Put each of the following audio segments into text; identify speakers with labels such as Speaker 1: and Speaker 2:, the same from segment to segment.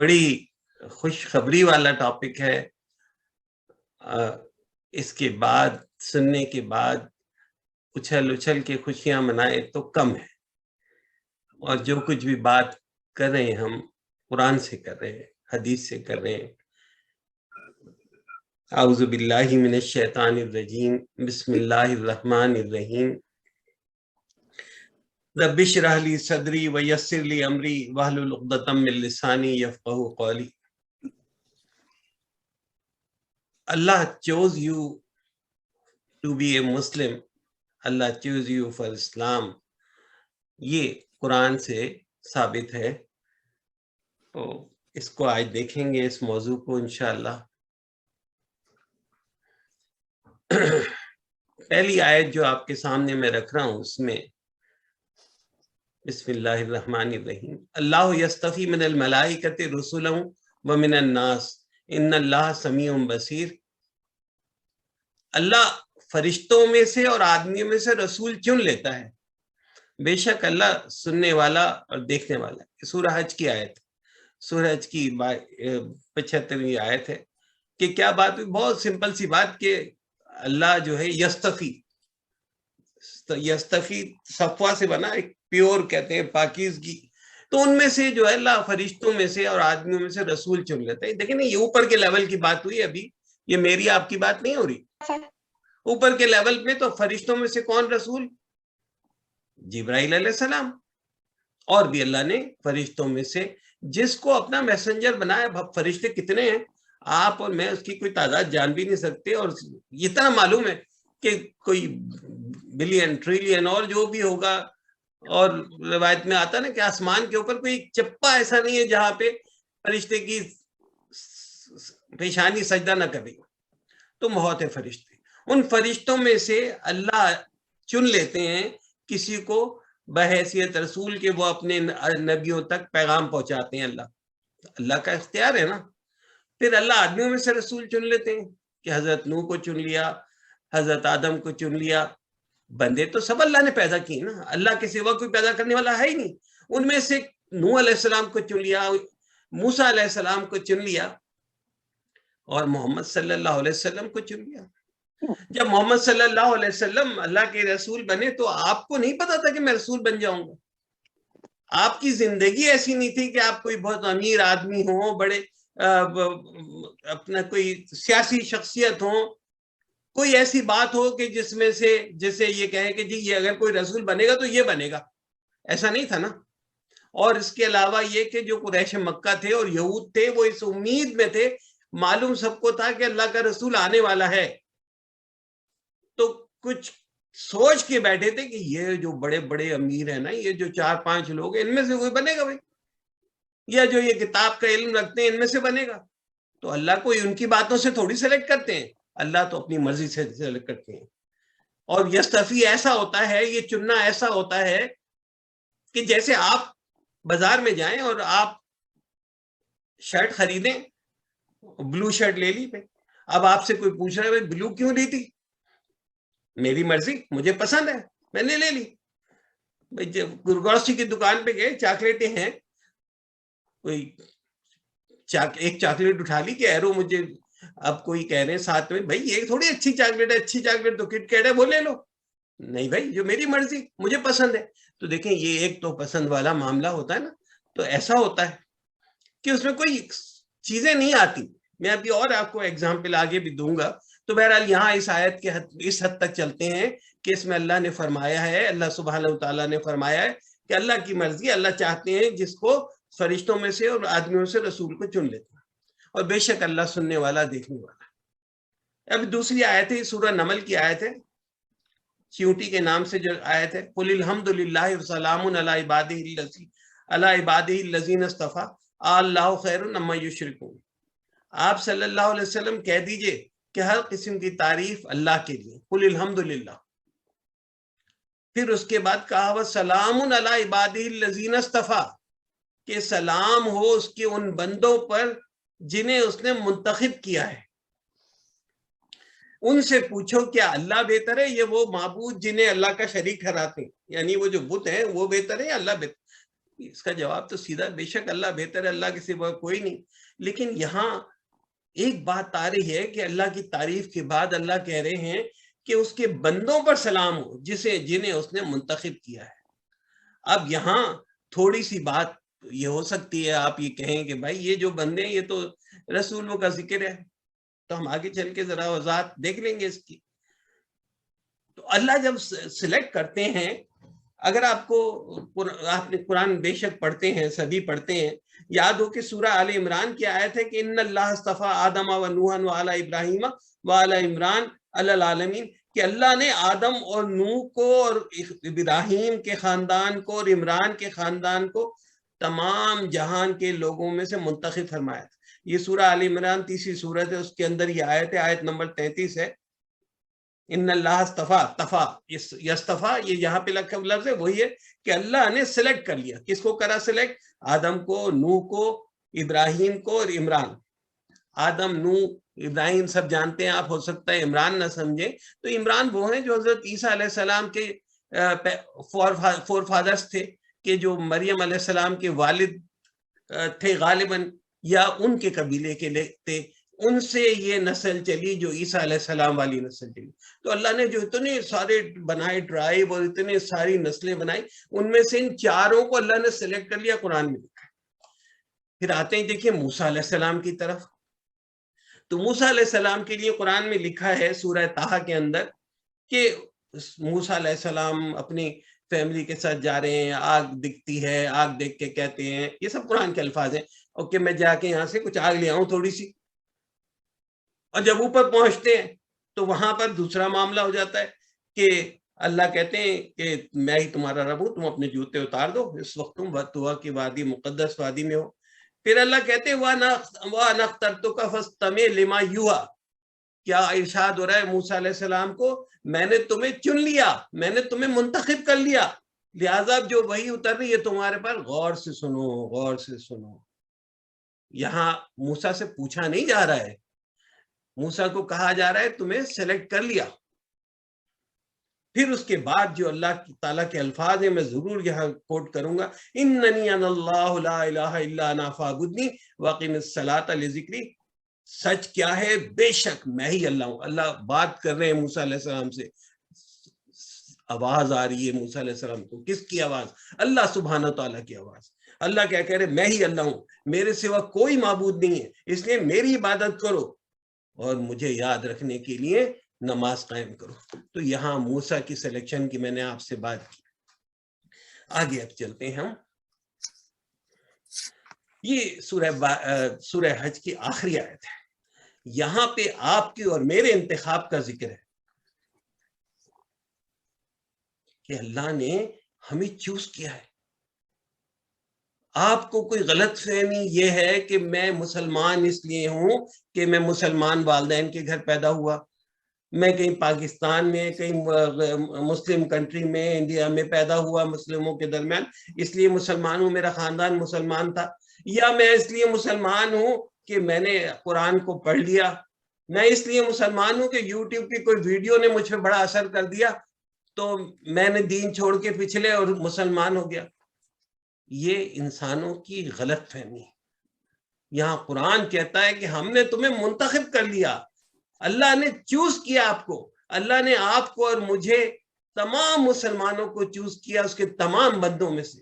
Speaker 1: بڑی خوشخبری والا ٹاپک ہے. اس کے بعد سننے کے بعد اچھل اچھل کے خوشیاں منائے تو کم ہے، اور جو کچھ بھی بات کر رہے ہیں ہم قرآن سے کر رہے ہیں، حدیث سے کر رہے ہیں. اعوذ باللہ من الشیطان الرجیم، بسم اللہ الرحمن الرحیم. رب اشرح لی صدری ویسر لی امری واحلل عقدۃ من لسانی یفقہوا قولی. Allah chose you to be a Muslim. Allah chose you for Islam. یہ قرآن سے ثابت ہے. تو اس کو آج دیکھیں گے، اس موضوع کو انشاءاللہ. پہلی آیت جو آپ کے سامنے میں رکھ رہا ہوں، اس میں بسم اللہ الرحمن الرحیم. اللہ یستفی من الملائکۃ رسلا ومن الناس ان اللہ سمیع بصیر. اللہ فرشتوں میں سے اور آدمیوں میں سے رسول چن لیتا ہے. بے شک اللہ سننے والا اور دیکھنے والا ہے. سورہ حج کی آیت، سورہ حج کی 75ویں آیت ہے. کہ کیا بات ہوئی؟ بہت سمپل سی بات کہ اللہ جو ہے یستفی صفوہ سے بنا، ایک پیور کہتے ہیں پاکیزگی. تو ان میں سے جو ہے اللہ فرشتوں میں سے اور آدمیوں میں سے رسول چن لیتا ہے. دیکھیں نا، یہ اوپر کے لیول کی بات ہوئی. ابھی یہ میری آپ کی بات نہیں ہو رہی. اوپر کے لیول میں تو فرشتوں میں سے کون رسول؟ جبرائیل علیہ السلام. اور بھی اللہ نے فرشتوں میں سے جس کو اپنا میسنجر بنایا. فرشتے کتنے ہیں؟ آپ اور میں اس کی کوئی تعداد جان بھی نہیں سکتے. اور اتنا معلوم ہے کہ کوئی بلین ٹریلین اور جو بھی ہوگا. اور روایت میں آتا نا کہ آسمان کے اوپر کوئی چپا ایسا نہیں ہے جہاں پہ فرشتے کی پیشانی سجدہ نہ کر رہی. تو بہت ہے فرشتے. ان فرشتوں میں سے اللہ چن لیتے ہیں کسی کو بحیثیت رسول کے، وہ اپنے نبیوں تک پیغام پہنچاتے ہیں. اللہ کا اختیار ہے نا. پھر اللہ آدمیوں میں سے رسول چن لیتے ہیں کہ حضرت نوح کو چن لیا، حضرت آدم کو چن لیا. بندے تو سب اللہ نے پیدا کی نا، اللہ کے سوا کوئی پیدا کرنے والا ہے ہی نہیں. ان میں سے نوح علیہ السلام کو چن لیا، موسیٰ علیہ السلام کو چن لیا، اور محمد صلی اللہ علیہ وسلم کو چن لیا. جب محمد صلی اللہ علیہ وسلم اللہ کے رسول بنے تو آپ کو نہیں پتا تھا کہ میں رسول بن جاؤں گا. آپ کی زندگی ایسی نہیں تھی کہ آپ کوئی بہت امیر آدمی ہوں، بڑے اپنا کوئی سیاسی شخصیت ہوں، کوئی ایسی بات ہو کہ جس میں سے جسے یہ کہے کہ جی یہ اگر کوئی رسول بنے گا تو یہ بنے گا. ایسا نہیں تھا نا. اور اس کے علاوہ یہ کہ جو قریش مکہ تھے اور یہود تھے، وہ اس امید میں تھے، معلوم سب کو تھا کہ اللہ کا رسول آنے والا ہے. تو کچھ سوچ کے بیٹھے تھے کہ یہ جو بڑے بڑے امیر ہیں نا، یہ جو 4-5 لوگ ہیں، ان میں سے کوئی بنے گا بھائی، یا جو یہ کتاب کا علم رکھتے ہیں ان میں سے بنے گا. تو اللہ کوئی ان کی باتوں سے تھوڑی سلیکٹ کرتے ہیں، اللہ تو اپنی مرضی سے سلیکٹ کرتے ہیں. اور یستفی ایسا ہوتا ہے، یہ چننا ایسا ہوتا ہے کہ جیسے آپ بازار میں جائیں اور آپ شرٹ خریدیں، بلو شرٹ لے لی. اب آپ سے کوئی پوچھ رہا ہے بلو کیوں لی تھی؟ میری مرضی، مجھے پسند ہے، میں نے لے لی. گروسری کی دکان پہ گئے، چاکلیٹیں ہیں، کوئی ایک چاکلیٹ اٹھا لی کہ ایرو مجھے. اب کوئی کہہ رہے ہیں ساتھ میں بھائی یہ تھوڑی اچھی چاکلیٹ ہے، اچھی چاکلیٹ تو کٹ کیٹ ہے، وہ لے لو. نہیں بھائی، جو میری مرضی، مجھے پسند ہے. تو دیکھیں یہ ایک تو پسند والا معاملہ ہوتا ہے نا. تو ایسا ہوتا ہے کہ اس میں کوئی چیزیں نہیں آتی. میں ابھی اور آپ کو ایگزامپل آگے بھی دوں گا. تو بہرحال یہاں اس آیت کے اس حد تک چلتے ہیں کہ اس میں اللہ نے فرمایا ہے، اللہ سبحانہ و تعالیٰ نے فرمایا ہے کہ اللہ کی مرضی، اللہ چاہتے ہیں جس کو فرشتوں میں سے اور آدمیوں سے رسول کو چن لیتے ہیں. اور بے شک اللہ سننے والا، دیکھنے والا ہے. اب دوسری آیت ہے، سورہ نمل کی آیت ہے، چیونٹی کے نام سے جو آیت ہے، قل الحمد للہ وسلام علی عبادہ الذین اصطفیٰ اللہ خیر عما یشرکون. آپ صلی اللہ علیہ وسلم کہہ دیجئے کہ ہر قسم کی تعریف اللہ کے لیے، قل الحمد للہ. پھر اس کے بعد کہا وسلام علی عبادہ الذین اصطفیٰ، کہ سلام ہو اس کے ان بندوں پر جنہیں اس نے منتخب کیا ہے. ان سے پوچھو کیا اللہ بہتر ہے، یہ وہ معبود جنہیں اللہ کا شریک ٹھہراتے ہیں، یعنی وہ جو بت ہیں وہ بہتر ہے یا اللہ بہتر؟ اس کا جواب تو سیدھا، بے شک اللہ بہتر ہے، اللہ کے سوا کوئی نہیں. لیکن یہاں ایک بات آ رہی ہے کہ اللہ کی تعریف کے بعد اللہ کہہ رہے ہیں کہ اس کے بندوں پر سلام ہو جنہیں اس نے منتخب کیا ہے. اب یہاں تھوڑی سی بات یہ ہو سکتی ہے، آپ یہ کہیں کہ بھائی یہ جو بندے ہیں یہ تو رسولوں کا ذکر ہے، تو ہم آگے چل کے ذرا وضاحت دیکھ لیں گے اس کی. تو اللہ جب سلیکٹ کرتے ہیں، اگر آپ نے قرآن بے شک پڑھتے ہیں، سبھی پڑھتے ہیں، یاد ہو کہ سورہ آل عمران کی آیت ہے کہ ان اللہ اصطفیٰ آدم و نوحا و آل ابراہیم و آل عمران علی العالمین، کہ اللہ نے آدم اور نوح کو اور ابراہیم کے خاندان کو اور عمران کے خاندان کو تمام جہان کے لوگوں میں سے منتخب فرمایا تھا. یہ سورہ آل عمران تیسری سورت ہے، اس کے اندر یہ آیت ہے، آیت نمبر 33 ہے. ان اللہ استفا یستفا، یہ یہاں پہ لفظ ہے وہی ہے کہ اللہ نے سلیکٹ کر لیا. کس کو کرا سلیکٹ؟ آدم کو، نوح کو، ابراہیم کو اور عمران. آدم، نوح، ابراہیم سب جانتے ہیں آپ، ہو سکتا ہے عمران نہ سمجھیں. تو عمران وہ ہیں جو حضرت عیسیٰ علیہ السلام کے فور فادرز تھے، کہ جو مریم علیہ السلام کے والد تھے غالباً، یا ان کے قبیلے کے تھے، ان سے یہ نسل چلی جو عیسیٰ علیہ السلام والی نسل چلی. تو اللہ نے جو اتنے سارے بنائے ٹرائب اور اتنے ساری نسلیں بنائی، ان میں سے ان چاروں کو اللہ نے سلیکٹ کر لیا، قرآن میں لکھا. پھر آتے ہیں دیکھیں موسیٰ علیہ السلام کی طرف. تو موسیٰ علیہ السلام کے لیے قرآن میں لکھا ہے سورہ طٰہٰ کے اندر کہ موسیٰ علیہ السلام اپنی فیملی کے ساتھ جا رہے ہیں، آگ دکھتی ہے، آگ دیکھ کے کہتے ہیں، یہ سب قرآن کے الفاظ ہیں، اوکے میں جا کے یہاں سے کچھ آگ لے آؤں تھوڑی سی. اور جب اوپر پہنچتے ہیں تو وہاں پر دوسرا معاملہ ہو جاتا ہے کہ اللہ کہتے ہیں کہ میں ہی تمہارا رب ہوں، تم اپنے جوتے اتار دو، اس وقت تم طویٰ کی وادی، مقدس وادی میں ہو. پھر اللہ کہتے ہیں وَأَنَا اخْتَرْتُكَ فَاسْتَمِعْ لِمَا يُوحَىٰ. کیا ارشاد ہو رہا ہے موسیٰ علیہ السلام کو؟ میں نے تمہیں چن لیا، میں نے تمہیں منتخب کر لیا، لہٰذا جو وحی اتر رہی ہے تمہارے پر غور سے سنو، غور سے سنو. یہاں موسیٰ سے پوچھا نہیں جا رہا ہے، موسیٰ کو کہا جا رہا ہے تمہیں سلیکٹ کر لیا. پھر اس کے بعد جو اللہ تعالیٰ کے الفاظ ہیں میں ضرور یہاں کوٹ کروں گا، اننی انا اللہ لا الہ الا انا فاعبدنی واقم الصلاۃ لذکری. سچ کیا ہے؟ بے شک میں ہی اللہ ہوں. اللہ بات کر رہے ہیں موسیٰ علیہ السلام سے، آواز آ رہی ہے موسیٰ علیہ السلام کو. کس کی آواز؟ اللہ سبحانہ تعالیٰ کی آواز. اللہ کیا کہہ رہے؟ میں ہی اللہ ہوں، میرے سوا کوئی معبود نہیں ہے، اس لیے میری عبادت کرو اور مجھے یاد رکھنے کے لیے نماز قائم کرو. تو یہاں موسیٰ کی سلیکشن کی میں نے آپ سے بات کی. آگے اب چلتے ہیں ہم. یہ سورہ حج کی آخری آیت ہے. یہاں پہ آپ کی اور میرے انتخاب کا ذکر ہے کہ اللہ نے ہمیں چوز کیا ہے. آپ کو کوئی غلط فہمی یہ ہے کہ میں مسلمان اس لیے ہوں کہ میں مسلمان والدین کے گھر پیدا ہوا، میں کہیں پاکستان میں، کہیں مسلم کنٹری میں، انڈیا میں پیدا ہوا مسلموں کے درمیان، اس لیے مسلمان ہوں، میرا خاندان مسلمان تھا. یا میں اس لیے مسلمان ہوں کہ میں نے قرآن کو پڑھ لیا، میں اس لیے مسلمان ہوں کہ یوٹیوب کی کوئی ویڈیو نے مجھ پہ بڑا اثر کر دیا تو میں نے دین چھوڑ کے پچھلے اور مسلمان ہو گیا. یہ انسانوں کی غلط فہمی. یہاں قرآن کہتا ہے کہ ہم نے تمہیں منتخب کر لیا، اللہ نے چوز کیا آپ کو، اللہ نے آپ کو اور مجھے، تمام مسلمانوں کو چوز کیا اس کے تمام بندوں میں سے.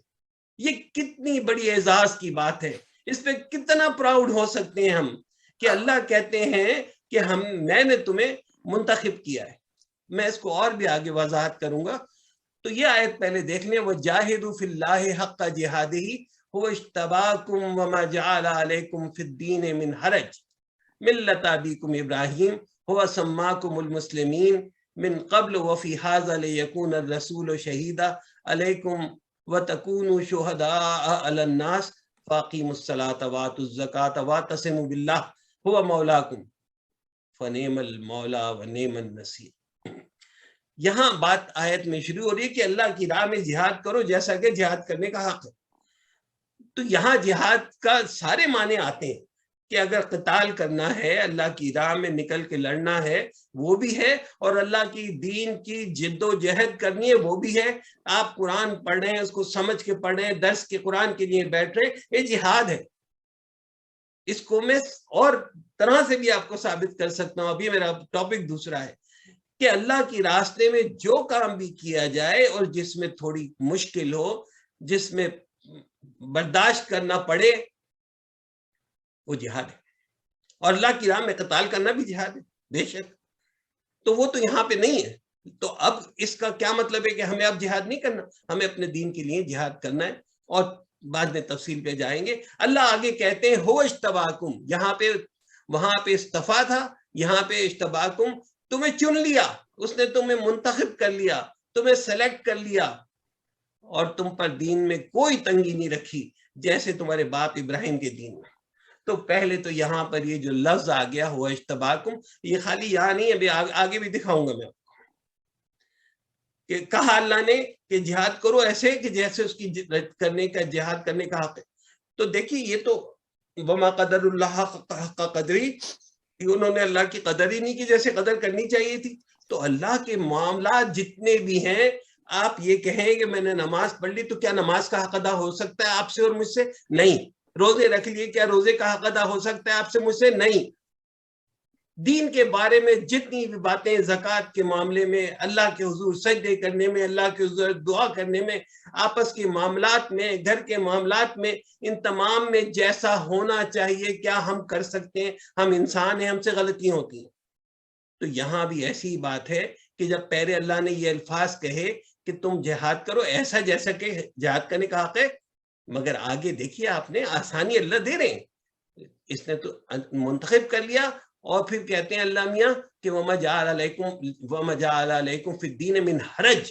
Speaker 1: یہ کتنی بڑی اعزاز کی بات ہے، اس پہ کتنا پراؤڈ ہو سکتے ہیں ہم کہ اللہ کہتے ہیں کہ میں نے تمہیں منتخب کیا ہے. میں اس کو اور بھی آگے وضاحت کروں گا. تو یہ آیت پہلے دیکھ لیں، وَجَاهِدُوا فِي اللَّهِ حَقَّ جِهَادِهِ هُوَ اجْتَبَاكُمْ وَمَا جَعَلَ عَلَيْكُمْ فِي الدِّينِ مِنْ حَرَجٍ مِلَّةَ أَبِيكُمْ إِبْرَاهِيمَ هُوَ سَمَّاكُمُ الْمُسْلِمِينَ مِنْ قَبْلُ وَفِي هَذَا لِيَكُونَ الرَّسُولُ شَهِيدًا عَلَيْكُمْ وَتَكُونُوا شُهَدَاءَ عَلَى النَّاسِ فَأَقِيمُوا الصَّلَاةَ وَآتُوا الزَّكَاةَ وَاعْتَصِمُوا بِاللَّهِ هُوَ مَوْلَاكُمْ فَنِعْمَ الْمَوْلَىٰ وَنِعْمَ النَّصِيرُ. یہاں بات آیت میں شروع ہو رہی ہے کہ اللہ کی راہ میں جہاد کرو جیسا کہ جہاد کرنے کا حق ہے. تو یہاں جہاد کا سارے معنی آتے ہیں. کہ اگر قتال کرنا ہے، اللہ کی راہ میں نکل کے لڑنا ہے، وہ بھی ہے، اور اللہ کی دین کی جد و جہد کرنی ہے، وہ بھی ہے۔ آپ قرآن پڑھ رہے ہیں، اس کو سمجھ کے پڑھ رہے ہیں، درس کے قرآن کے لیے بیٹھ رہے ہیں، یہ جہاد ہے۔ اس کو میں اور طرح سے بھی آپ کو ثابت کر سکتا ہوں، ابھی میرا ٹاپک دوسرا ہے کہ اللہ کی راستے میں جو کام بھی کیا جائے اور جس میں تھوڑی مشکل ہو، جس میں برداشت کرنا پڑے، وہ جہاد ہے۔ اور اللہ کی راہ میں قتال کرنا بھی جہاد ہے، بے شک۔ تو وہ تو یہاں پہ نہیں ہے۔ تو اب اس کا کیا مطلب ہے کہ ہمیں اب جہاد نہیں کرنا؟ ہمیں اپنے دین کے لیے جہاد کرنا ہے، اور بعد میں تفصیل پہ جائیں گے۔ اللہ آگے کہتے ہیں ہو اجتباکم، یہاں پہ وہاں پہ استفا تھا، یہاں پہ اجتباکم، تمہیں چن لیا، اس نے تمہیں منتخب کر لیا، تمہیں سلیکٹ کر لیا، اور تم پر دین میں کوئی تنگی نہیں رکھی جیسے تمہارے باپ ابراہیم کے دین میں۔ تو پہلے تو یہاں پر یہ جو لفظ آ گیا ہوا اجتباکم، یہ خالی یہاں نہیں ہے، آگے بھی دکھاؤں گا میں آپ کو کہ کہا اللہ نے کہ جہاد کرو ایسے کہ جیسے اس کی کرنے کا، جہاد کرنے کا حق ہے۔ تو دیکھیے یہ تو وما قدر اللہ حق قدری، انہوں نے اللہ کی قدر ہی نہیں کی جیسے قدر کرنی چاہیے تھی۔ تو اللہ کے معاملات جتنے بھی ہیں، آپ یہ کہیں کہ میں نے نماز پڑھ لی تو کیا نماز کا حق ادا ہو سکتا ہے آپ سے اور مجھ سے؟ نہیں۔ روزے رکھ لیے، کیا روزے کا حق ادا ہو سکتا ہے آپ سے مجھ سے؟ نہیں۔ دین کے بارے میں جتنی بھی باتیں، زکوٰۃ کے معاملے میں، اللہ کے حضور سجدے کرنے میں، اللہ کے حضور دعا کرنے میں، آپس کے معاملات میں، گھر کے معاملات میں، ان تمام میں جیسا ہونا چاہیے کیا ہم کر سکتے ہیں؟ ہم انسان ہیں، ہم سے غلطیاں ہوتی ہیں۔ تو یہاں بھی ایسی بات ہے کہ جب پہلے اللہ نے یہ الفاظ کہے کہ تم جہاد کرو ایسا جیسا کہ جہاد کرنے کا حق ہے، مگر آگے دیکھیے آپ نے آسانی اللہ دے رہے ہیں، اس نے تو منتخب کر لیا، اور پھر کہتے ہیں اللہ میاں کہ وَمَا جَعَلَ عَلَيْكُمْ فِي الدِّينِ مِنْ حَرَج،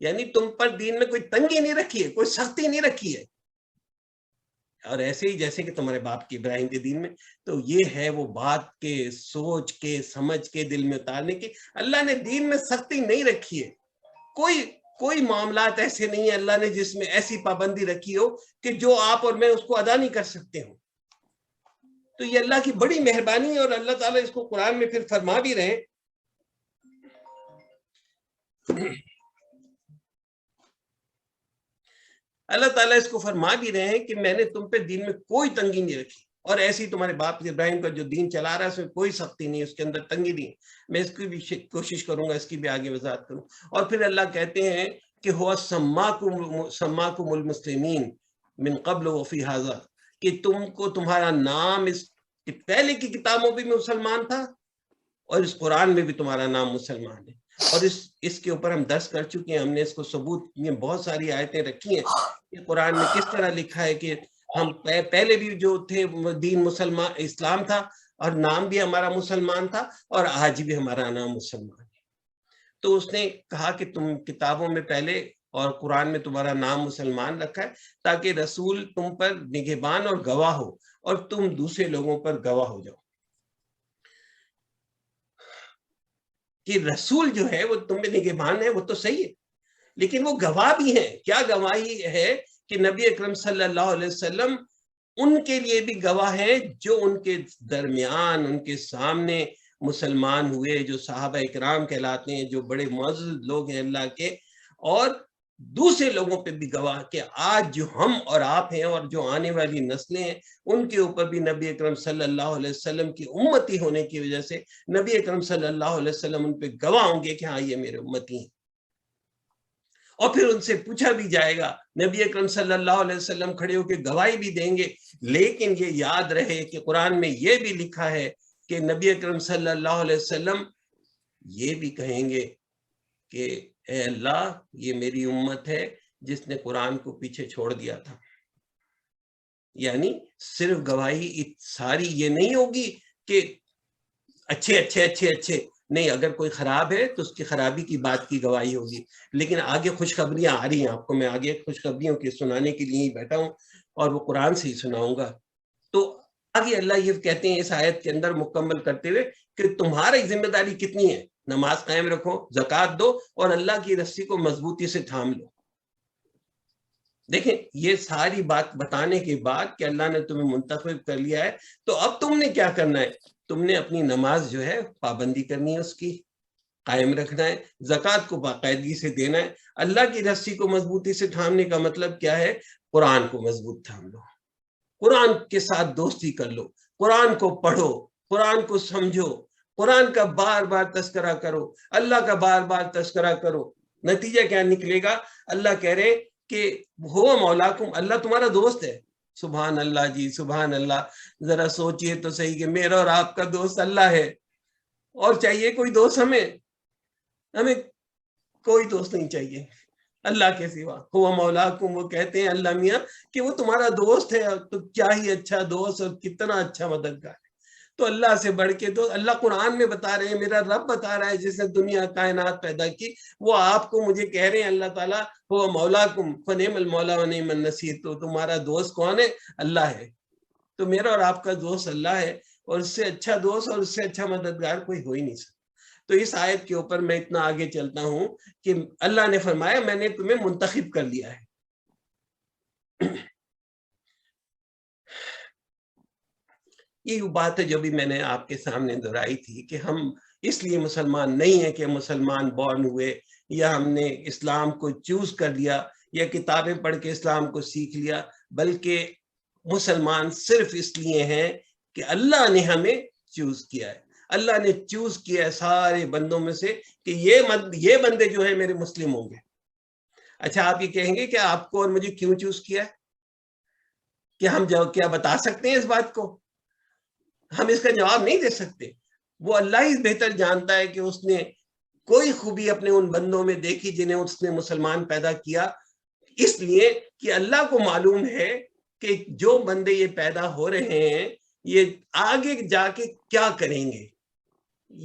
Speaker 1: یعنی تم پر دین میں کوئی تنگی نہیں رکھی ہے، کوئی سختی نہیں رکھی ہے، اور ایسے ہی جیسے کہ تمہارے باپ کے ابراہیم کے دین میں۔ تو یہ ہے وہ بات کے سوچ کے سمجھ کے دل میں اتارنے کی۔ اللہ نے دین میں سختی نہیں رکھی ہے، کوئی معاملات ایسے نہیں ہیں اللہ نے جس میں ایسی پابندی رکھی ہو کہ جو آپ اور میں اس کو ادا نہیں کر سکتے ہوں۔ تو یہ اللہ کی بڑی مہربانی ہے، اور اللہ تعالیٰ اس کو قرآن میں پھر فرما بھی رہے ہیں۔ اللہ تعالیٰ اس کو فرما بھی رہے ہیں کہ میں نے تم پہ دین میں کوئی تنگی نہیں رکھی، اور ایسی تمہارے باپ ابراہیم کا جو دین چلا رہا ہے اس میں کوئی سختی نہیں، اس کے اندر تنگی نہیں۔ میں اس کی بھی کوشش کروں گا، اس کی بھی آگے وضاحت کروں۔ اور پھر اللہ کہتے ہیں کہ ہوا سماکم المسلمین من قبل وفی ھذا، کہ تم کو تمہارا نام اس پہلے کی کتابوں بھی مسلمان تھا، اور اس قرآن میں بھی تمہارا نام مسلمان ہے۔ اور اس کے اوپر ہم درس کر چکے ہیں، ہم نے اس کو ثبوت میں بہت ساری آیتیں رکھی ہیں کہ قرآن میں کس طرح لکھا ہے کہ ہم پہلے بھی جو تھے دین مسلمان اسلام تھا، اور نام بھی ہمارا مسلمان تھا، اور آج بھی ہمارا نام مسلمان ہے۔ تو اس نے کہا کہ تم کتابوں میں پہلے اور قرآن میں تمہارا نام مسلمان رکھا ہے تاکہ رسول تم پر نگہبان اور گواہ ہو، اور تم دوسرے لوگوں پر گواہ ہو جاؤ۔ کہ رسول جو ہے وہ تم میں نگہبان ہے، وہ تو صحیح ہے، لیکن وہ گواہ بھی ہیں۔ کیا گواہی ہے؟ کہ نبی اکرم صلی اللہ علیہ وسلم ان کے لیے بھی گواہ ہیں جو ان کے درمیان، ان کے سامنے مسلمان ہوئے، جو صحابہ اکرام کہلاتے ہیں، جو بڑے معزز لوگ ہیں اللہ کے، اور دوسرے لوگوں پہ بھی گواہ کہ آج جو ہم اور آپ ہیں اور جو آنے والی نسلیں ہیں ان کے اوپر بھی نبی اکرم صلی اللہ علیہ وسلم کی امتی ہونے کی وجہ سے نبی اکرم صلی اللہ علیہ وسلم ان پہ گواہ ہوں گے کہ ہاں یہ میرے امتی ہیں۔ اور پھر ان سے پوچھا بھی جائے گا، نبی اکرم صلی اللہ علیہ وسلم کھڑے ہو کے گواہی بھی دیں گے، لیکن یہ یاد رہے کہ قرآن میں یہ بھی لکھا ہے کہ نبی اکرم صلی اللہ علیہ وسلم یہ بھی کہیں گے کہ اے اللہ یہ میری امت ہے جس نے قرآن کو پیچھے چھوڑ دیا تھا۔ یعنی صرف گواہی ساری یہ نہیں ہوگی کہ اچھے اچھے اچھے اچھے، نہیں، اگر کوئی خراب ہے تو اس کی خرابی کی بات کی گواہی ہوگی، لیکن آگے خوشخبریاں آ رہی ہیں آپ کو، میں آگے خوشخبریوں کی سنانے کے لیے ہی بیٹھا ہوں، اور وہ قرآن سے ہی سناؤں گا۔ تو آگے اللہ یہ کہتے ہیں اس آیت کے اندر مکمل کرتے ہوئے کہ تمہاری ذمہ داری کتنی ہے؟ نماز قائم رکھو، زکوٰۃ دو، اور اللہ کی رسی کو مضبوطی سے تھام لو۔ دیکھیں یہ ساری بات بتانے کے بعد کہ اللہ نے تمہیں منتخب کر لیا ہے تو اب تم نے کیا کرنا ہے؟ تم نے اپنی نماز جو ہے پابندی کرنی ہے، اس کی قائم رکھنا ہے، زکوٰۃ کو باقاعدگی سے دینا ہے، اللہ کی رسی کو مضبوطی سے تھامنے کا مطلب کیا ہے؟ قرآن کو مضبوط تھام لو، قرآن کے ساتھ دوستی کر لو، قرآن کو پڑھو، قرآن کو سمجھو، قرآن کا بار بار تذکرہ کرو، اللہ کا بار بار تذکرہ کرو۔ نتیجہ کیا نکلے گا؟ اللہ کہہ رہے کہ ہو مولاکم، اللہ تمہارا دوست ہے۔ سبحان اللہ جی، سبحان اللہ۔ ذرا سوچئے تو صحیح کہ میرا اور آپ کا دوست اللہ ہے، اور چاہیے کوئی دوست؟ ہمیں کوئی دوست نہیں چاہیے اللہ کے سوا۔ ہوا مولاکم، وہ کہتے ہیں اللہ میاں کہ وہ تمہارا دوست ہے، تو کیا ہی اچھا دوست اور کتنا اچھا مددگار ہے۔ تو اللہ سے بڑھ کے تو اللہ قرآن میں بتا رہے ہیں، میرا رب بتا رہا ہے جس نے دنیا کائنات پیدا کی، وہ آپ کو مجھے کہہ رہے ہیں اللہ تعالیٰ ہوا مولاکم فنعم المولا ونعم النصیر، تو تمہارا دوست کون ہے؟ اللہ ہے۔ تو میرا اور آپ کا دوست اللہ ہے، اور اس سے اچھا دوست اور اس سے اچھا مددگار کوئی ہو ہی نہیں سکتا۔ تو اس آیت کے اوپر میں اتنا آگے چلتا ہوں کہ اللہ نے فرمایا میں نے تمہیں منتخب کر لیا ہے۔ یہ بات ہے جو بھی میں نے آپ کے سامنے دہرائی تھی کہ ہم اس لیے مسلمان نہیں ہیں کہ مسلمان بورن ہوئے، یا ہم نے اسلام کو چوز کر لیا، یا کتابیں پڑھ کے اسلام کو سیکھ لیا، بلکہ مسلمان صرف اس لیے ہیں کہ اللہ نے ہمیں چوز کیا ہے۔ اللہ نے چوز کیا ہے سارے بندوں میں سے کہ یہ بندے جو ہیں میرے مسلم ہوں گے۔ اچھا آپ یہ کہیں گے کہ آپ کو اور مجھے کیوں چوز کیا ہے؟ کہ ہم کیا بتا سکتے ہیں اس بات کو؟ ہم اس کا جواب نہیں دے سکتے۔ وہ اللہ ہی بہتر جانتا ہے کہ اس نے کوئی خوبی اپنے ان بندوں میں دیکھی جنہیں اس نے مسلمان پیدا کیا، اس لیے کہ اللہ کو معلوم ہے کہ جو بندے یہ پیدا ہو رہے ہیں یہ آگے جا کے کیا کریں گے،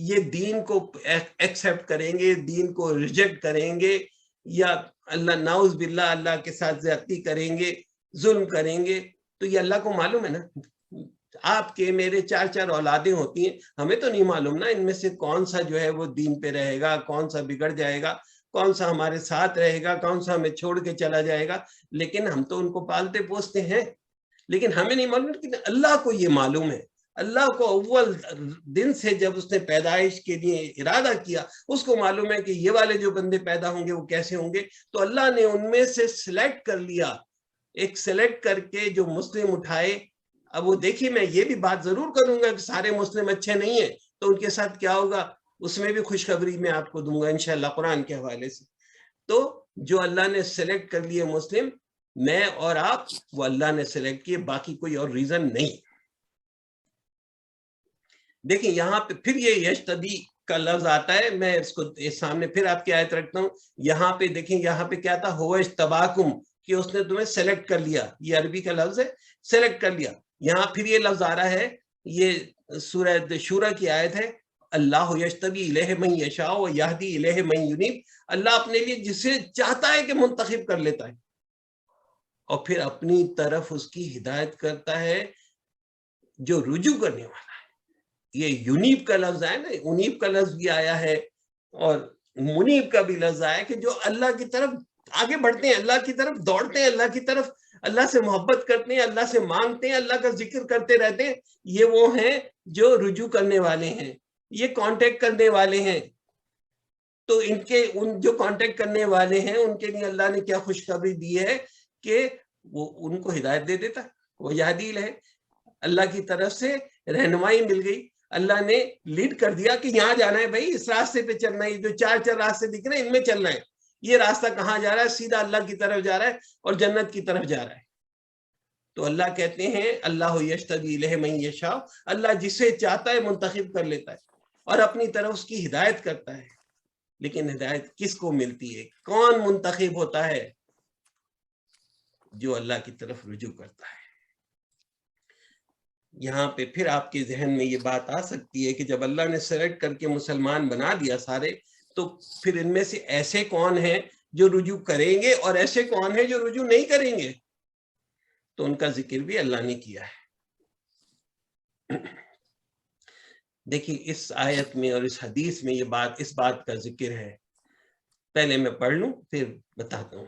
Speaker 1: یہ دین کو ایکسیپٹ کریں گے، دین کو ریجیکٹ کریں گے، یا اللہ نعوذ باللہ اللہ کے ساتھ زیادتی کریں گے، ظلم کریں گے۔ تو یہ اللہ کو معلوم ہے نا۔ آپ کے میرے 4 اولادیں ہوتی ہیں، ہمیں تو نہیں معلوم نا ان میں سے کون سا جو ہے وہ دین پہ رہے گا، کون سا بگڑ جائے گا، کون سا ہمارے ساتھ رہے گا، کون سا ہمیں چھوڑ کے چلا جائے گا۔ لیکن ہم تو ان کو پالتے پوستے ہیں، لیکن ہمیں نہیں معلوم کہ اللہ کو یہ معلوم ہے۔ اللہ کو اول دن سے جب اس نے پیدائش کے لیے ارادہ کیا، اس کو معلوم ہے کہ یہ والے جو بندے پیدا ہوں گے وہ کیسے ہوں گے۔ تو اللہ نے ان میں سے سلیکٹ کر لیا، ایک سلیکٹ کر کے جو مسلم اٹھائے۔ اب وہ دیکھیے میں یہ بھی بات ضرور کروں گا کہ سارے مسلم اچھے نہیں ہیں، تو ان کے ساتھ کیا ہوگا اس میں بھی خوشخبری میں آپ کو دوں گا انشاءاللہ قرآن کے حوالے سے۔ تو جو اللہ نے سلیکٹ کر لیے مسلم، میں اور آپ، وہ اللہ نے سلیکٹ کیے، باقی کوئی اور ریزن نہیں۔ دیکھیں یہاں پہ پھر یہ یشتدی کا لفظ آتا ہے، میں اس کو سامنے پھر آپ کی آیت رکھتا ہوں۔ یہاں پہ دیکھیں، یہاں پہ کیا تھا؟ ہوا اجتباکم، کہ اس نے تمہیں سلیکٹ کر لیا، یہ عربی کا لفظ ہے، سلیکٹ کر لیا۔ یہاں پھر یہ لفظ آ رہا ہے، یہ سورہ شورى کی آیت ہے، اللہ یجتبی الیہ من یشاء ویہدی الیہ من ینیب۔ اللہ اپنے لیے جسے چاہتا ہے کہ منتخب کر لیتا ہے، اور پھر اپنی طرف اس کی ہدایت کرتا ہے جو رجوع کرنے والا ہے۔ یہ یونیب کا لفظ ہے نا، انیب کا لفظ بھی آیا ہے، اور منیب کا بھی لفظ آیا کہ جو اللہ کی طرف آگے بڑھتے ہیں، اللہ کی طرف دوڑتے ہیں، اللہ کی طرف، اللہ سے محبت کرتے ہیں، اللہ سے مانگتے ہیں، اللہ کا ذکر کرتے رہتے ہیں۔ یہ وہ ہیں جو رجوع کرنے والے ہیں، یہ کانٹیکٹ کرنے والے ہیں۔ تو ان جو کانٹیکٹ کرنے والے ہیں ان کے لیے اللہ نے کیا خوشخبری دی ہے کہ وہ ان کو ہدایت دے دیتا ہے، وہ یہدی ہے، اللہ کی طرف سے رہنمائی مل گئی، اللہ نے لیڈ کر دیا کہ یہاں جانا ہے بھائی، اس راستے پہ چلنا ہے، جو 4 راستے دکھ رہے ہیں ان میں چلنا ہے، یہ راستہ کہاں جا رہا ہے؟ سیدھا اللہ کی طرف جا رہا ہے اور جنت کی طرف جا رہا ہے۔ تو اللہ کہتے ہیں اللہ یجتبی الیہ من یشاء، اللہ جسے چاہتا ہے منتخب کر لیتا ہے اور اپنی طرف اس کی ہدایت کرتا ہے۔ لیکن ہدایت کس کو ملتی ہے؟ کون منتخب ہوتا ہے؟ جو اللہ کی طرف رجوع کرتا ہے۔ یہاں پہ پھر آپ کے ذہن میں یہ بات آ سکتی ہے کہ جب اللہ نے سلیکٹ کر کے مسلمان بنا دیا سارے، تو پھر ان میں سے ایسے کون ہیں جو رجوع کریں گے اور ایسے کون ہیں جو رجوع نہیں کریں گے؟ تو ان کا ذکر بھی اللہ نے کیا ہے۔ دیکھیے اس آیت میں اور اس حدیث میں اس بات کا ذکر ہے۔ پہلے میں پڑھ لوں پھر بتاتا ہوں۔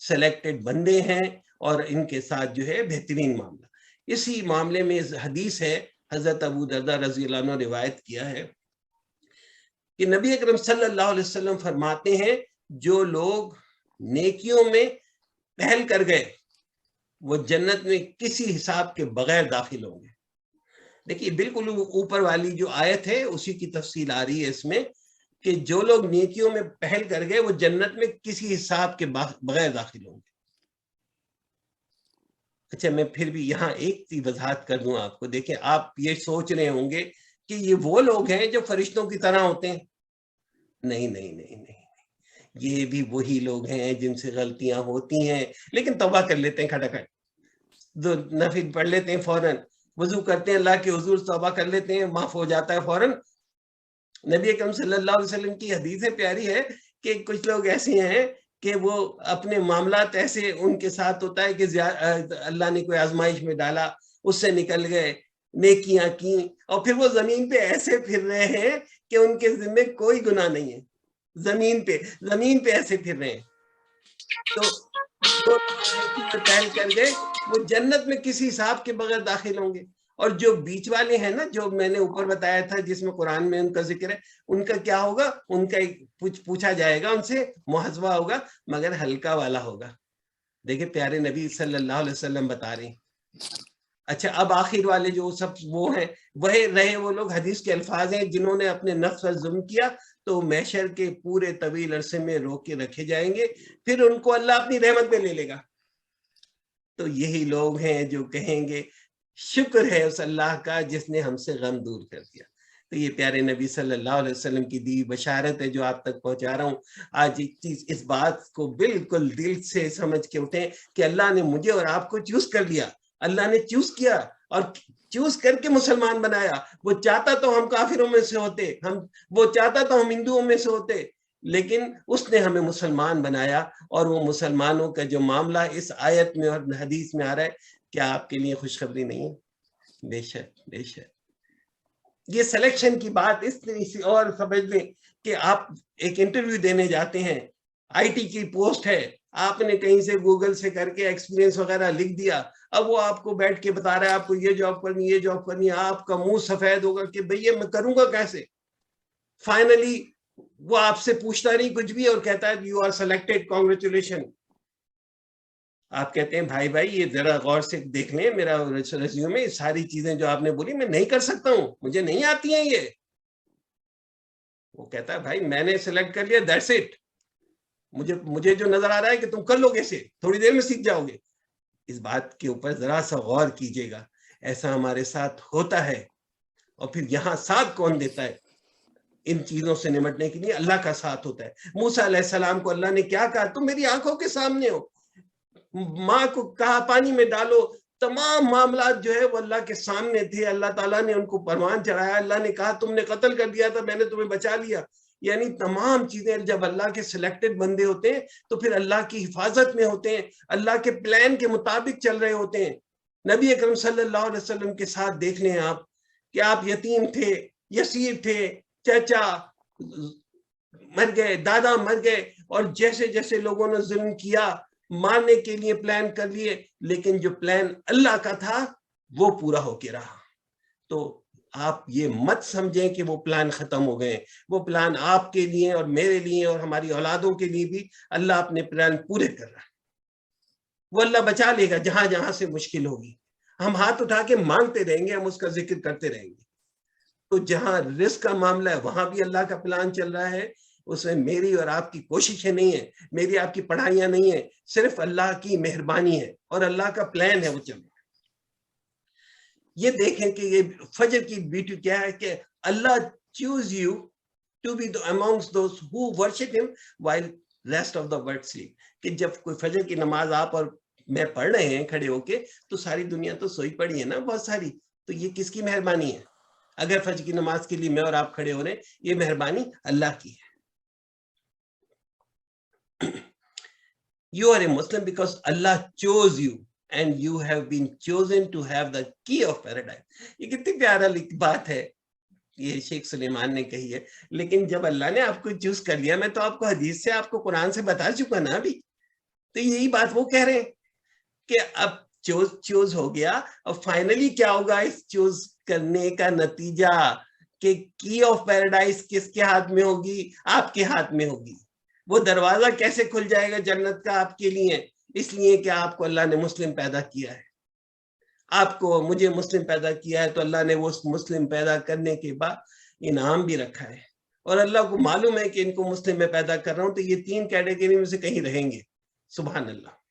Speaker 1: سلیکٹڈ بندے ہیں اور ان کے ساتھ جو ہے بہترین معاملہ. اسی معاملے میں حدیث ہے, حضرت ابو درداء رضی اللہ عنہ روایت کیا ہے کہ نبی اکرم صلی اللہ علیہ وسلم فرماتے ہیں جو لوگ نیکیوں میں پہل کر گئے وہ جنت میں کسی حساب کے بغیر داخل ہوں گے. دیکھیے بالکل اوپر والی جو آیت ہے اسی کی تفصیل آ رہی ہے اس میں کہ جو لوگ نیکیوں میں پہل کر گئے وہ جنت میں کسی حساب کے بغیر داخل ہوں گے. اچھا میں پھر بھی یہاں ایک وضاحت کر دوں آپ کو. دیکھیں آپ یہ سوچ رہے ہوں گے کہ یہ وہ لوگ ہیں جو فرشتوں کی طرح ہوتے ہیں. نہیں نہیں نہیں نہیں, یہ بھی وہی لوگ ہیں جن سے غلطیاں ہوتی ہیں لیکن توبہ کر لیتے ہیں کھٹاکھٹ, نفل پڑھ لیتے ہیں فوراً, وضو کرتے ہیں اللہ کے حضور توبہ کر لیتے ہیں, معاف ہو جاتا ہے فوراً. نبی اکرم صلی اللہ علیہ وسلم کی حدیث پیاری ہے کہ کچھ لوگ ایسے ہیں کہ وہ اپنے معاملات ایسے ان کے ساتھ ہوتا ہے کہ اللہ نے کوئی آزمائش میں ڈالا, اس سے نکل گئے, نیکیاں کی, اور پھر وہ زمین پہ ایسے پھر رہے ہیں کہ ان کے ذمہ کوئی گناہ نہیں ہے. زمین پہ ایسے پھر رہے ہیں. تو پہل کر گئے وہ جنت میں کسی حساب کے بغیر داخل ہوں گے. اور جو بیچ والے ہیں نا, جو میں نے اوپر بتایا تھا جس میں قرآن میں ان کا ذکر ہے, ان کا کیا ہوگا, ان کا پوچھا جائے گا, ان سے محاسبہ ہوگا مگر ہلکا والا ہوگا. دیکھیں پیارے نبی صلی اللہ علیہ وسلم بتا رہے ہیں. اچھا اب آخر والے جو سب وہ ہیں وہی رہے وہ لوگ, حدیث کے الفاظ ہیں, جنہوں نے اپنے نفس پر ظلم کیا تو محشر کے پورے طویل عرصے میں روک کے رکھے جائیں گے, پھر ان کو اللہ اپنی رحمت میں لے لے گا. تو یہی لوگ ہیں جو کہیں گے شکر ہے اس اللہ کا جس نے ہم سے غم دور کر دیا. تو یہ پیارے نبی صلی اللہ علیہ وسلم کی دی بشارت ہے جو آپ تک پہنچا رہا ہوں. آج ایک چیز اس بات کو بالکل دل سے سمجھ کے اٹھیں کہ اللہ نے مجھے اور آپ کو چوز کر لیا, اللہ نے چوز کیا اور چوز کر کے مسلمان بنایا. وہ چاہتا تو ہم کافروں میں سے ہوتے, وہ چاہتا تو ہم ہندوؤں میں سے ہوتے, لیکن اس نے ہمیں مسلمان بنایا. اور وہ مسلمانوں کا جو معاملہ اس آیت میں اور حدیث میں آ رہا ہے, کیا آپ کے لیے خوشخبری نہیں ہے؟ بے شک بے شک. یہ سلیکشن کی بات اس طرح سے اور سمجھ لیں کہ آپ ایک انٹرویو دینے جاتے ہیں, آئی ٹی کی پوسٹ ہے, آپ نے کہیں سے گوگل سے کر کے ایکسپیرینس وغیرہ لکھ دیا, اب وہ آپ کو بیٹھ کے بتا رہا ہے آپ کو یہ جاب کرنی یہ جاب کرنی ہے, آپ کا منہ سفید ہوگا کہ بھئی میں کروں گا کیسے. فائنلی وہ آپ سے پوچھتا نہیں کچھ بھی اور کہتا ہے یو آر سلیکٹڈ, کانگریچولیشن. آپ کہتے ہیں بھائی یہ ذرا غور سے دیکھ لیں میرا ریزیومے, ساری چیزیں جو آپ نے بولی میں نہیں کر سکتا ہوں, مجھے نہیں آتی ہیں یہ. وہ کہتا ہے بھائی میں نے سلیکٹ کر لیا, دیٹس اٹ, مجھے جو نظر آ رہا ہے کہ تم کر لو گے اسے, تھوڑی دیر میں سیکھ جاؤ گے. اس بات کے اوپر ذرا سا غور کیجئے گا, ایسا ہمارے ساتھ ہوتا ہے. اور پھر یہاں ساتھ کون دیتا ہے ان چیزوں سے نمٹنے کے لیے؟ اللہ کا ساتھ ہوتا ہے. موسیٰ علیہ السلام کو اللہ نے کیا کہا, تم میری آنکھوں کے سامنے ہو. ماں کو کہا پانی میں ڈالو, تمام معاملات جو ہے وہ اللہ کے سامنے تھے, اللہ تعالیٰ نے ان کو پروان چڑھایا. اللہ نے کہا تم نے قتل کر دیا تھا, میں نے تمہیں بچا لیا. یعنی تمام چیزیں جب اللہ کے سلیکٹڈ بندے ہوتے ہیں تو پھر اللہ کی حفاظت میں ہوتے ہیں, اللہ کے پلان کے مطابق چل رہے ہوتے ہیں. نبی اکرم صلی اللہ علیہ وسلم کے ساتھ دیکھ لیں آپ کہ آپ یتیم تھے, یسیر تھے, چچا مر گئے, دادا مر گئے, اور جیسے جیسے لوگوں نے ظلم کیا مارنے کے لیے پلان کر لیے, لیکن جو پلان اللہ کا تھا وہ پورا ہو کے رہا. تو آپ یہ مت سمجھیں کہ وہ پلان ختم ہو گئے, وہ پلان آپ کے لیے اور میرے لیے اور ہماری اولادوں کے لیے بھی اللہ اپنے پلان پورے کر رہا ہے. وہ اللہ بچا لے گا جہاں جہاں سے مشکل ہوگی. ہم ہاتھ اٹھا کے مانگتے رہیں گے, ہم اس کا ذکر کرتے رہیں گے. تو جہاں رزق کا معاملہ ہے وہاں بھی اللہ کا پلان چل رہا ہے, اس میں میری اور آپ کی کوششیں نہیں ہیں, میری آپ کی پڑھائیاں نہیں ہیں, صرف اللہ کی مہربانی ہے اور اللہ کا پلان ہے وہ چل رہا ہے. یہ دیکھیں کہ یہ فجر کی بیوٹی کیا ہے کہ اللہ chose you to be amongst those who worship him while rest of the world sleep. کہ جب کوئی فجر کی نماز آپ اور میں پڑھ رہے ہیں کھڑے ہو کے تو ساری دنیا تو سوئی پڑی ہے نا بہت ساری. تو یہ کس کی مہربانی ہے؟ اگر فجر کی نماز کے لیے میں اور آپ کھڑے ہو رہے ہیں, یہ مہربانی اللہ کی ہے. You are a Muslim because Allah chose you and you have been chosen to have the key of paradise. یہ کتنی پیارا بات ہے, یہ شیخ سلیمان نے کہی ہے. لیکن جب اللہ نے آپ کو چوز کر لیا, میں تو آپ کو حدیث سے آپ کو قرآن سے بتا چکا نا ابھی تو یہی بات وہ کہہ رہے ہیں کہ اب چوز ہو گیا، اور فائنلی کیا ہوگا اس چوز کرنے کا نتیجہ کہ کی آف پیراڈائز کس کے ہاتھ میں ہوگی؟ آپ کے ہاتھ میں ہوگی۔ وہ دروازہ کیسے کھل جائے گا جنت کا آپ کے لیے؟ اس لیے کہ آپ کو اللہ نے مسلم پیدا کیا ہے، آپ کو مجھے مسلم پیدا کیا ہے، تو اللہ نے وہ مسلم پیدا کرنے کے بعد انعام بھی رکھا ہے، اور اللہ کو معلوم ہے کہ ان کو مسلم میں پیدا کر رہا ہوں تو یہ 3 کیٹیگری میں سے کہیں رہیں گے۔ سبحان اللہ۔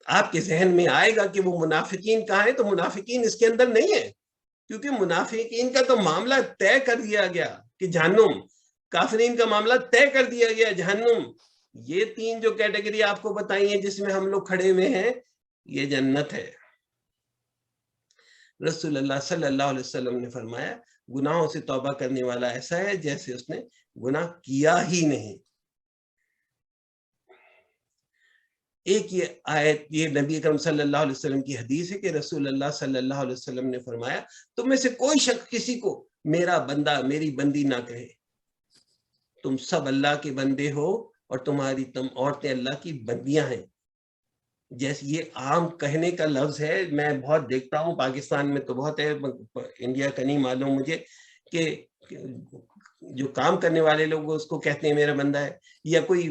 Speaker 1: آپ کے ذہن میں آئے گا کہ وہ منافقین کہاں ہیں، تو منافقین اس کے اندر نہیں ہے، کیونکہ منافقین کا تو معاملہ طے کر دیا گیا کہ جہنم، کافرین کا معاملہ طے کر دیا گیا جہنم۔ یہ 3 جو کیٹیگری آپ کو بتائی ہیں جس میں ہم لوگ کھڑے ہوئے ہیں، یہ جنت ہے۔ رسول اللہ صلی اللہ علیہ وسلم نے فرمایا گناہوں سے توبہ کرنے والا ایسا ہے جیسے اس نے گناہ کیا ہی نہیں۔ ایک یہ آیت، یہ نبی اکرم صلی اللہ علیہ وسلم کی حدیث ہے کہ رسول اللہ صلی اللہ علیہ وسلم نے فرمایا تم میں سے کوئی شخص کسی کو میرا بندہ میری بندی نہ کہے، تم سب اللہ کے بندے ہو اور تمہاری عورتیں اللہ کی بندیاں ہیں۔ جیسے یہ عام کہنے کا لفظ ہے، میں بہت دیکھتا ہوں پاکستان میں تو بہت ہے، انڈیا کا نہیں معلوم مجھے، کہ جو کام کرنے والے لوگ اس کو کہتے ہیں میرا بندہ ہے، یا کوئی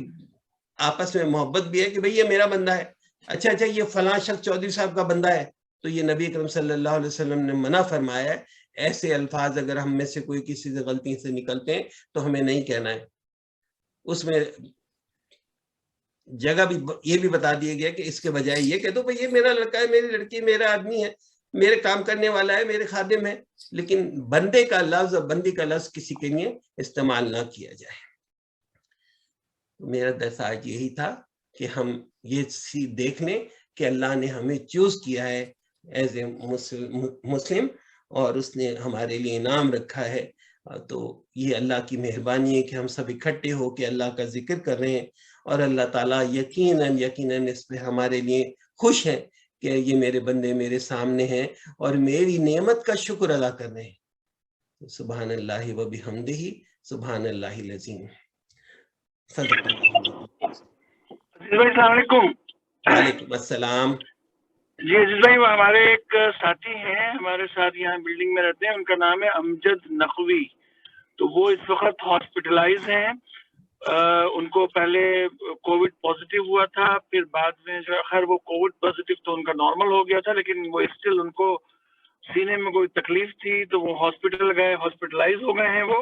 Speaker 1: آپس میں محبت بھی ہے کہ بھئی یہ میرا بندہ ہے، اچھا یہ فلاں شخص چودھری صاحب کا بندہ ہے۔ تو یہ نبی اکرم صلی اللہ علیہ وسلم نے منع فرمایا ہے، ایسے الفاظ اگر ہم میں سے کوئی کسی سے غلطی سے نکلتے ہیں تو ہمیں نہیں کہنا ہے۔ اس میں جگہ بھی یہ بھی بتا دیا گیا کہ اس کے بجائے یہ کہہ دو بھئی یہ میرا لڑکا ہے، میری لڑکی، میرا آدمی ہے، میرے کام کرنے والا ہے، میرے خادم ہے، لیکن بندے کا لفظ اور بندی کا لفظ کسی کے لیے استعمال نہ کیا جائے۔ میرا درس آج یہی تھا کہ ہم یہ دیکھ لیں کہ اللہ نے ہمیں چوز کیا ہے ایز اے مسلم، اور اس نے ہمارے لیے انعام رکھا ہے۔ تو یہ اللہ کی مہربانی ہے کہ ہم سب اکٹھے ہو کے اللہ کا ذکر کر رہے ہیں، اور اللہ تعالیٰ یقیناً اس پہ ہمارے لیے خوش ہیں کہ یہ میرے بندے میرے سامنے ہیں اور میری نعمت کا شکر ادا کر رہے ہیں۔ سبحان اللہ و بحمدہ، سبحان اللہ العظیم۔ صدق اللہ۔
Speaker 2: عزیز بھائی السلام علیکم۔
Speaker 1: وعلیکم السلام۔
Speaker 2: جی عزیز بھائی، وہ ہمارے ایک ساتھی ہیں، ہمارے ساتھ یہاں بلڈنگ میں رہتے ہیں، ان کا نام ہے امجد نقوی، تو وہ اس وقت ہاسپٹلائز ہیں۔ ان کو پہلے کووڈ پازیٹیو ہوا تھا، پھر بعد میں جو خیر وہ کووڈ پازیٹیو تو ان کا نارمل ہو گیا تھا، لیکن وہ اسٹل ان کو سینے میں کوئی تکلیف تھی تو وہ ہاسپٹل گئے، ہاسپٹلائز ہو گئے ہیں وہ،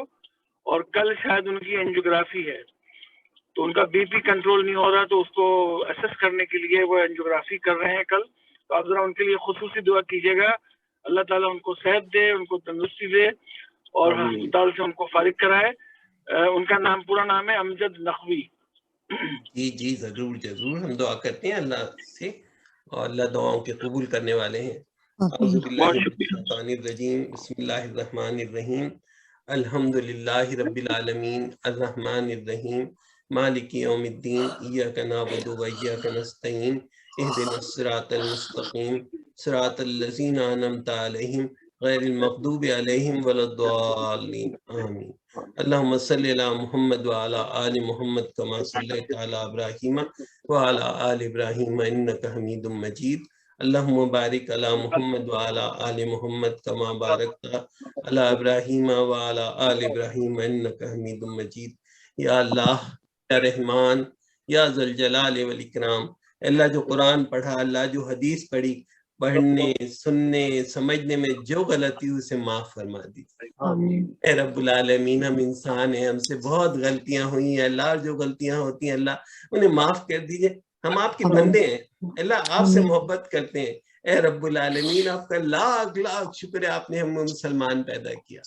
Speaker 2: اور کل شاید ان کی اینجیوگرافی ہے، تو ان کا بی پی کنٹرول نہیں ہو رہا، تو اس کو اسیس کرنے کے لیے وہ اینجیوگرافی کر رہے ہیں کل۔ تو آپ ذرا ان کے لیے خصوصی دعا کیجیے گا، اللہ تعالیٰ ان کو صحت دے، ان کو تندرستی دے، اور ہسپتال سے ان کو فارغ کرائے۔ ان کا پورا نام ہے امجد نقوی۔
Speaker 1: جی ضرور ہم دعا کرتے ہیں اللہ سے، اور اللہ دعاؤں کے قبول کرنے والے ہیں۔ اعوذ باللہ من الشیطان الرجیم، بسم اللہ الرحمن الرحیم، الحمد للہ رب العالمین، الرحمن الرحیم، مالک یوم الدین، ایاک نعبد و ایاک نستعین، اہدنا الصراط المستقیم، صراط الذین انعمت علیہم غیر المغضوب علیہم ولا الضالین، آمین۔ اللہم صلی علی محمد وعلی آل محمد کما صلیت علی ابراہیم وعلی آل ابراہیم انکا حمید مجید۔ اللہم بارک علی محمد وعلی آل محمد کما بارکت علی ابراہیم وعلی آل ابراہیم انکا حمید مجید۔ یا اللہ، یا رحمان، یا ذوالجلال والاکرام، اللہ جو قرآن پڑھا، اللہ جو حدیث پڑھی، پڑھنے سننے سمجھنے میں جو غلطی اسے معاف فرما دیجیے۔ اے رب العالمین، ہم انسان ہیں، ہم سے بہت غلطیاں ہوئی ہیں اللہ، جو غلطیاں ہوتی ہیں اللہ انہیں معاف کر دیجیے۔ ہم آپ کے بندے ہیں اللہ، آپ سے محبت کرتے ہیں۔ اے رب العالمین، آپ کا لاکھ لاکھ شکر ہے آپ نے ہمیں مسلمان پیدا کیا۔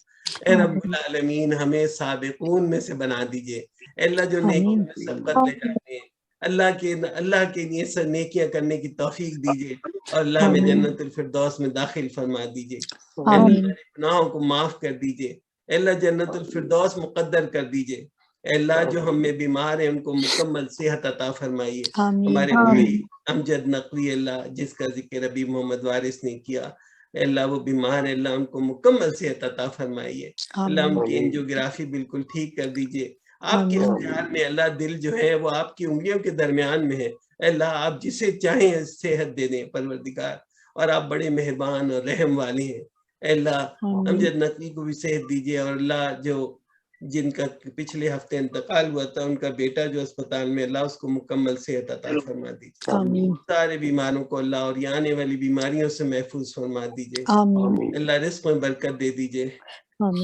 Speaker 1: اے رب العالمین، ہمیں سابقون میں سے بنا دیجیے۔ اے اللہ جو نیکی میں سبقت لے جاتے ہیں، اللہ کے لیے سب نیکیاں کرنے کی توفیق دیجیے، اور اللہ ہمیں جنت الفردوس میں داخل فرما دیجیے۔ اے اللہ ہمارے گناہوں کو معاف کر دیجیے، اے اللہ جنت الفردوس مقدر کر دیجیے۔ اے اللہ جو ہم میں بیمار ہیں ان کو مکمل صحت عطا فرمائیے۔ ہمارے بھائی امجد نقوی اللہ جس کا ذکر ابھی محمد وارث نے کیا، اے اللہ وہ بیمار ہے، اللہ ان کو مکمل صحت عطا فرمائیے۔ اللہ ان کی اینجیوگرافی بالکل ٹھیک کر دیجیے، آپ کے اختیار میں اللہ دل جو ہے وہ آپ کی انگلیوں کے درمیان میں ہے. اللہ آپ جسے چاہیں صحت دے دیں پروردگار, اور آپ بڑے مہربان اور رحم والے ہیں. اللہ امجد نقوی کو بھی صحت دیجیے, اور اللہ جو جن کا پچھلے ہفتے انتقال ہوا تھا ان کا بیٹا جو اسپتال میں, اللہ اس کو مکمل صحت عطا فرما دیجیے. سارے بیماروں کو اللہ اور یہ آنے والی بیماریوں سے محفوظ فرما دیجیے. اللہ رزق میں برکت دے دیجیے.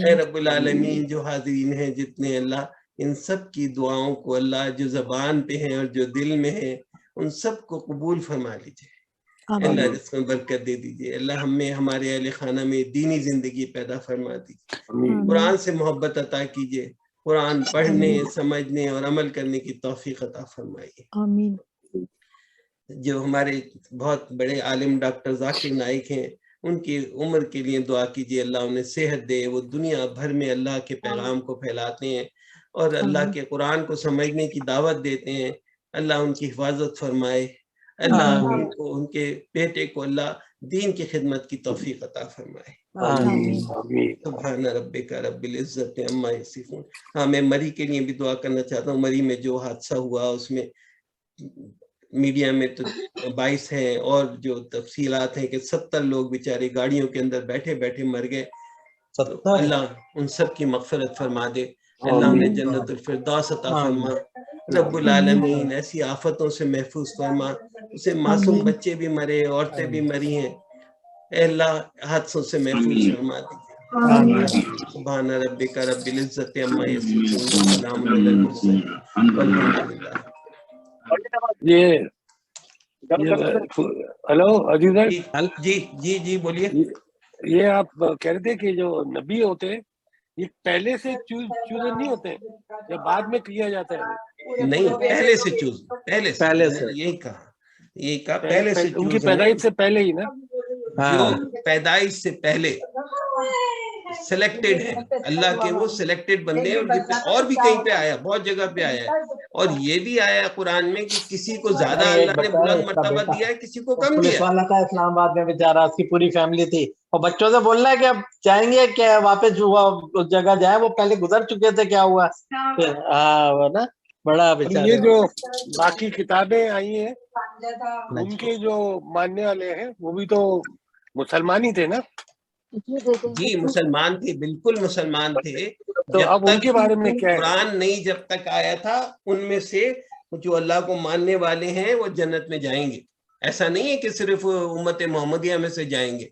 Speaker 1: اے رب العالمین, جو حاضرین ہیں جتنے, اللہ ان سب کی دعاؤں کو اللہ جو زبان پہ ہیں اور جو دل میں ہیں ان سب کو قبول فرما لیجیے. اللہ رزق میں برکت دے دیجیے. اللہ ہمیں ہمارے اہل خانہ میں دینی زندگی پیدا فرما دیجیے. قرآن سے محبت عطا کیجیے. قرآن پڑھنے, سمجھنے اور عمل کرنے کی توفیق عطا فرمائیے.
Speaker 3: آمین.
Speaker 1: جو ہمارے بہت بڑے عالم ڈاکٹر ذاکر نائک ہیں, ان کی عمر کے لیے دعا کیجیے. اللہ انہیں صحت دے. وہ دنیا بھر میں اللہ کے پیغام کو پھیلاتے ہیں اور اللہ کے قرآن کو سمجھنے کی دعوت دیتے ہیں. اللہ ان کی حفاظت فرمائے. اللہ ان کو, ان کے بیٹے کو اللہ دین کی خدمت کی توفیق عطا فرمائے. سبحان ربک رب العزت عما یصفون. ہاں, میں مری کے لیے بھی دعا کرنا چاہتا ہوں. مری میں جو حادثہ ہوا اس میں میڈیا میں تو 22 ہیں, اور جو تفصیلات ہیں کہ 70 لوگ بیچارے گاڑیوں کے اندر بیٹھے بیٹھے مر گئے. اللہ ان سب کی مغفرت فرما دے. اللہ انہیں جنت الفردوس عطا فرما. رب العالمین ایسی آفتوں سے محفوظ فرما. اسے معصوم بچے بھی مرے, عورتیں بھی مری ہیں. اے اللہ حادثوں سے محفوظ فرما دیجیے. سبحان ربک رب العزت عما یصفون وسلام علی المرسلین والحمد للہ.
Speaker 4: ہلو عزیز
Speaker 1: جی جی جی بولیے.
Speaker 4: یہ آپ کہہ رہے تھے کہ جو نبی ہوتے ہیں یہ پہلے سے چوزن نہیں ہوتے یا بعد میں کیا جاتا ہے؟
Speaker 1: نہیں, پہلے سے چوز, پہلے سے یہی کہا پہلے سے.
Speaker 4: ان کی پیدائش سے پہلے ہی نا,
Speaker 1: جو پیدائش سے پہلے سلیکٹڈ ہے اللہ کے, وہ سلیکٹڈ بندے ہیں. اور بھی کہیں پہ آیا, بہت جگہ پہ آیا ہے, اور یہ بھی آیا قرآن میں کہ کسی کو زیادہ اللہ نے بلند مرتبہ دیا ہے, کسی کو کم دیا.
Speaker 5: والا تھا اسلام آباد میں بیچارہ, اس کی پوری فیملی تھی, اور بچوں سے بول رہا ہے کہ اب جائیں گے کہ واپس اس جگہ جائیں, وہ پہلے گزر چکے تھے, کیا ہوا. ہاں نا, بڑا بیچارہ.
Speaker 4: یہ جو باقی کتابیں آئی ہیں ان کے جو ماننے والے ہیں وہ بھی تو مسلمان ہی تھے نا؟
Speaker 1: جی مسلمان تھے, بالکل مسلمان تھے.
Speaker 4: تو اب ان کے بارے میں کیا ہے؟
Speaker 1: قرآن نہیں جب تک آیا تھا ان میں سے جو اللہ کو ماننے والے ہیں وہ جنت میں جائیں گے. ایسا نہیں ہے کہ صرف امت محمدیہ میں سے جائیں گے.